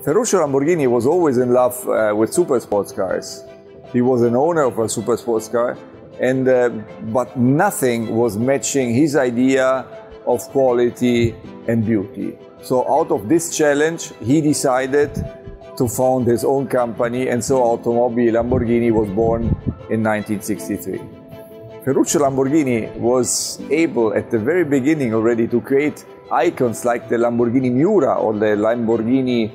Ferruccio Lamborghini was always in love with super sports cars. He was an owner of a super sports car, but nothing was matching his idea of quality and beauty. So out of this challenge, he decided to found his own company, and so Automobili Lamborghini was born in 1963. Ferruccio Lamborghini was able at the very beginning already to create icons like the Lamborghini Miura or the Lamborghini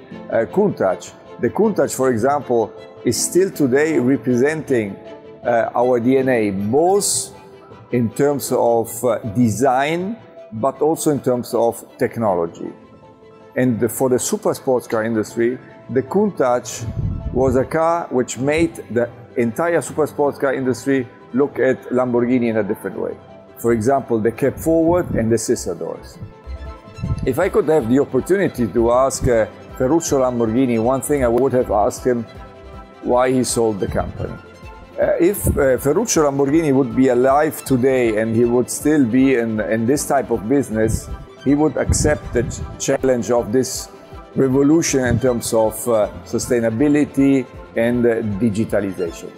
Countach. The Countach, for example, is still today representing our DNA, both in terms of design, but also in terms of technology. And for the super sports car industry, the Countach was a car which made the entire super sports car industry look at Lamborghini in a different way. For example, the cab forward and the scissor doors. If I could have the opportunity to ask Ferruccio Lamborghini one thing, I would have asked him why he sold the company. If Ferruccio Lamborghini would be alive today and he would still be in this type of business, he would accept the challenge of this revolution in terms of sustainability and digitalization.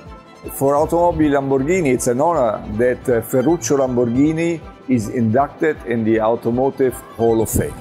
For Automobili Lamborghini, it's an honor that Ferruccio Lamborghini is inducted in the Automotive Hall of Fame.